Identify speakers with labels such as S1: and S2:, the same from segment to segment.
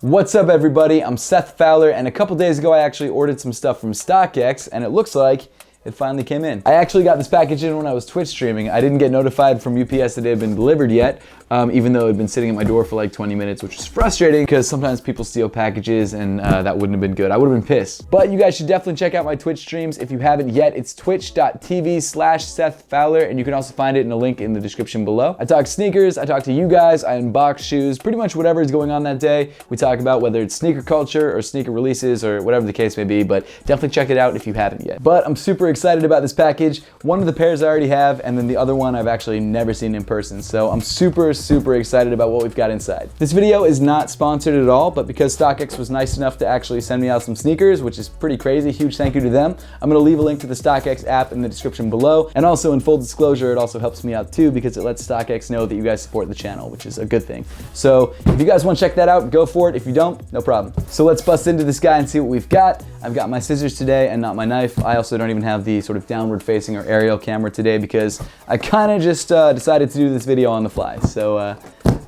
S1: What's up everybody, I'm Seth Fowler, and a couple days ago I actually ordered some stuff from StockX and it looks like it finally came in. I actually got this package in when I was Twitch streaming. I didn't get notified from UPS that it had been delivered yet, even though it had been sitting at my door for like 20 minutes, which is frustrating because sometimes people steal packages and that wouldn't have been good. I would have been pissed. But you guys should definitely check out my Twitch streams. If you haven't yet, it's twitch.tv/Seth Fowler, and you can also find it in a link in the description below. I talk sneakers, I talk to you guys, I unbox shoes, pretty much whatever is going on that day. We talk about whether it's sneaker culture or sneaker releases or whatever the case may be, but definitely check it out if you haven't yet. But I'm super excited about this package. One of the pairs I already have, and then the other one I've actually never seen in person. So I'm super excited about what we've got inside. This video is not sponsored at all, but because StockX was nice enough to actually send me out some sneakers, which is pretty crazy, huge thank you to them. I'm gonna leave a link to the StockX app in the description below. And also, in full disclosure, it also helps me out too because it lets StockX know that you guys support the channel, which is a good thing. So if you guys want to check that out, go for it. If you don't, no problem. So let's bust into this guy and see what we've got. I've got my scissors today and not my knife. I also don't even have the sort of downward facing or aerial camera today because I kind of just decided to do this video on the fly. So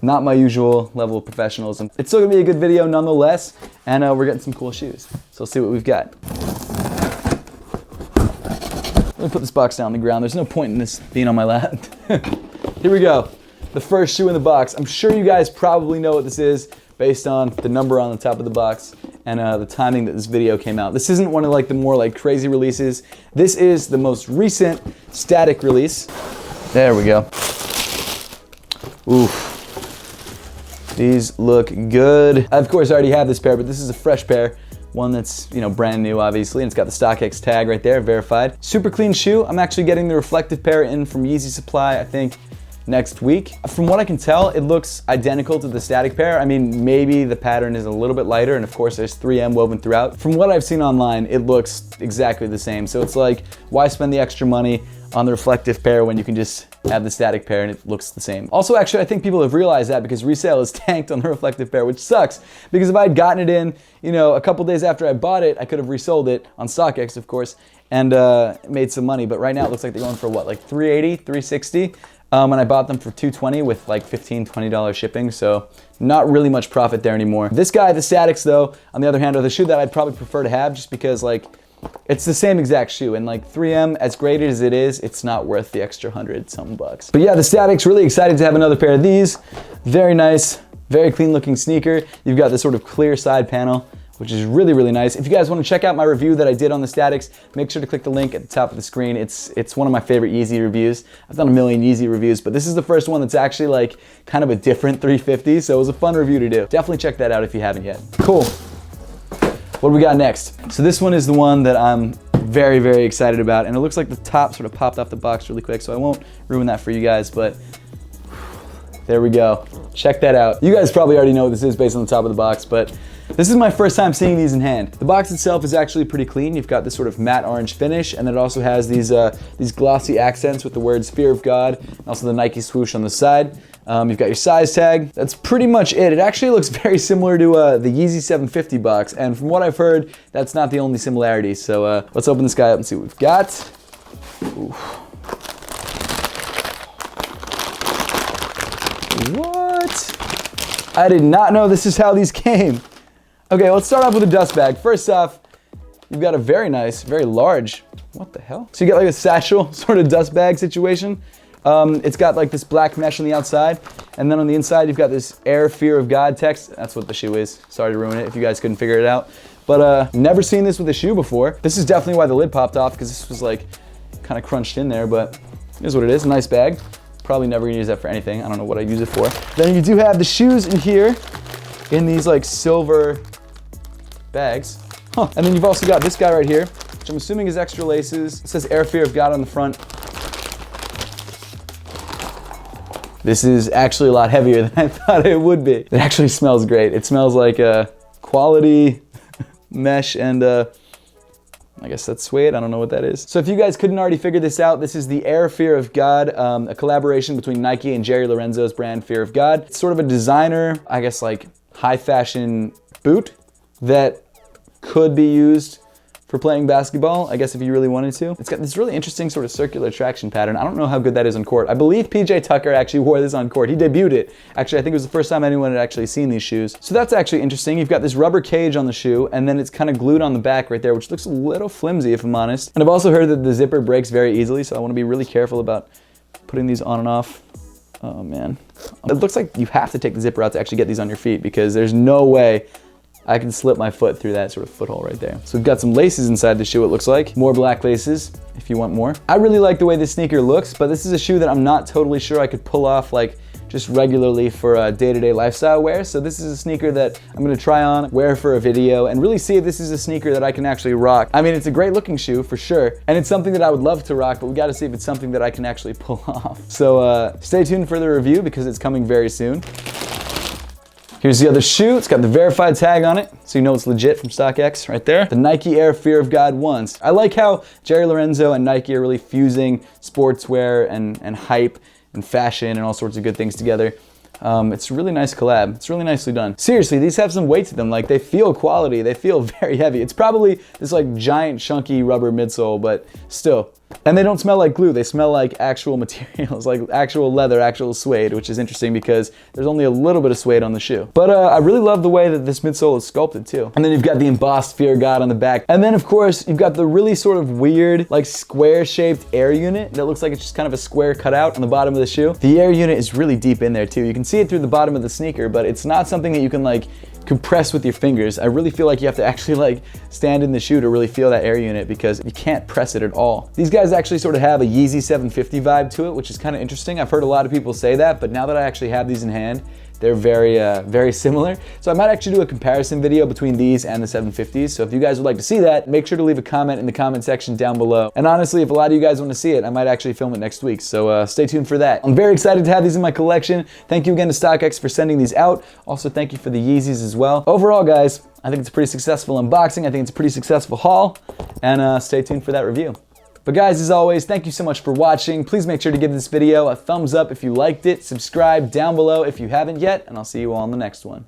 S1: not my usual level of professionalism. It's still gonna be a good video nonetheless, and we're getting some cool shoes. So let's see what we've got. Let me put this box down on the ground. There's no point in this being on my lap. Here we go. The first shoe in the box. I'm sure you guys probably know what this is based on the number on the top of the box and the timing that this video came out. This isn't one of like the more like crazy releases. This is the most recent static release. There we go. Oof. These look good. I, of course, already have this pair, but this is a fresh pair. One that's, you know, brand new, obviously, and it's got the StockX tag right there, verified. Super clean shoe. I'm actually getting the reflective pair in from Yeezy Supply, I think, next week. From what I can tell, it looks identical to the static pair. I mean, maybe the pattern is a little bit lighter, and of course there's 3M woven throughout. From what I've seen online, it looks exactly the same. So it's like, why spend the extra money on the reflective pair when you can just have the static pair and it looks the same? Also, actually, I think people have realized that because resale is tanked on the reflective pair, which sucks. Because if I had gotten it in, you know, a couple days after I bought it, I could have resold it on StockX, of course, and made some money. But right now it looks like they're going for what, like $380, $360? And I bought them for $220 with like $15, $20 shipping, so not really much profit there anymore. This guy, the Statics though, on the other hand, are the shoe that I'd probably prefer to have just because like, it's the same exact shoe, and like 3M, as great as it is, it's not worth the extra $100-something bucks. But yeah, the Statics, really excited to have another pair of these. Very nice, very clean looking sneaker. You've got this sort of clear side panel, which is really nice. If you guys want to check out my review that I did on the Statics, make sure to click the link at the top of the screen. It's one of my favorite Yeezy reviews. I've done a million Yeezy reviews, but this is the first one that's actually like kind of a different 350, so it was a fun review to do. Definitely check that out if you haven't yet. Cool. What do we got next? So this one is the one that I'm very excited about, and it looks like the top sort of popped off the box really quick, so I won't ruin that for you guys, but there we go. Check that out. You guys probably already know what this is based on the top of the box, but this is my first time seeing these in hand. The box itself is actually pretty clean. You've got this sort of matte orange finish, and it also has these glossy accents with the words Fear of God, and also the Nike swoosh on the side. You've got your size tag. That's pretty much it. It actually looks very similar to the Yeezy 750 box, and from what I've heard, that's not the only similarity. So let's open this guy up and see what we've got. Ooh. What? I did not know this is how these came. Okay, let's start off with a dust bag. First off, you've got a very nice, very large, what the hell? So you get like a satchel sort of dust bag situation. It's got like this black mesh on the outside, and then on the inside you've got this Air Fear of God text. That's what the shoe is. Sorry to ruin it if you guys couldn't figure it out. But never seen this with a shoe before. This is definitely why the lid popped off, because this was like kind of crunched in there, but here's what it is, a nice bag. Probably never gonna use that for anything. I don't know what I use it for. Then you do have the shoes in here in these like silver bags. Huh. And then you've also got this guy right here, which I'm assuming is extra laces. It says Air Fear of God on the front. This is actually a lot heavier than I thought it would be. It actually smells great. It smells like quality mesh and I guess that's suede. I don't know what that is. So if you guys couldn't already figure this out, this is the Air Fear of God, a collaboration between Nike and Jerry Lorenzo's brand Fear of God. It's sort of a designer, I guess like high fashion boot that could be used for playing basketball, I guess if you really wanted to. It's got this really interesting sort of circular traction pattern. I don't know how good that is on court. I believe PJ Tucker actually wore this on court. He debuted it. Actually, I think it was the first time anyone had actually seen these shoes. So that's actually interesting. You've got this rubber cage on the shoe, and then it's kind of glued on the back right there, which looks a little flimsy if I'm honest. And I've also heard that the zipper breaks very easily, so I want to be really careful about putting these on and off. Oh man. It looks like you have to take the zipper out to actually get these on your feet, because there's no way I can slip my foot through that sort of foothold right there. So we've got some laces inside the shoe, it looks like. More black laces, if you want more. I really like the way this sneaker looks, but this is a shoe that I'm not totally sure I could pull off like just regularly for day-to-day lifestyle wear. So this is a sneaker that I'm gonna try on, wear for a video, and really see if this is a sneaker that I can actually rock. I mean, it's a great looking shoe for sure, and it's something that I would love to rock, but we gotta see if it's something that I can actually pull off. So stay tuned for the review because it's coming very soon. Here's the other shoe. It's got the verified tag on it, so you know it's legit from StockX right there. The Nike Air Fear of God 1s. I like how Jerry Lorenzo and Nike are really fusing sportswear and hype and fashion and all sorts of good things together. It's a really nice collab. It's really nicely done. Seriously, these have some weight to them. Like, they feel quality. They feel very heavy. It's probably this like giant chunky rubber midsole, but still. And they don't smell like glue. They smell like actual materials, like actual leather, actual suede, which is interesting because there's only a little bit of suede on the shoe. But I really love the way that this midsole is sculpted too. And then you've got the embossed Fear of God on the back. And then of course, you've got the really sort of weird, like square shaped air unit that looks like it's just kind of a square cutout on the bottom of the shoe. The air unit is really deep in there too. You can see it through the bottom of the sneaker, but it's not something that you can like compress with your fingers. I really feel like you have to actually like stand in the shoe to really feel that air unit because you can't press it at all. These guys actually sort of have a Yeezy 750 vibe to it, which is kind of interesting. I've heard a lot of people say that, but now that I actually have these in hand, they're very similar. So I might actually do a comparison video between these and the 750s. So if you guys would like to see that, make sure to leave a comment in the comment section down below. And honestly, if a lot of you guys want to see it, I might actually film it next week. So stay tuned for that. I'm very excited to have these in my collection. Thank you again to StockX for sending these out. Also, thank you for the Yeezys as well. Overall, guys, I think it's a pretty successful unboxing. I think it's a pretty successful haul. And stay tuned for that review. But guys, as always, thank you so much for watching. Please make sure to give this video a thumbs up if you liked it. Subscribe down below if you haven't yet, and I'll see you all in the next one.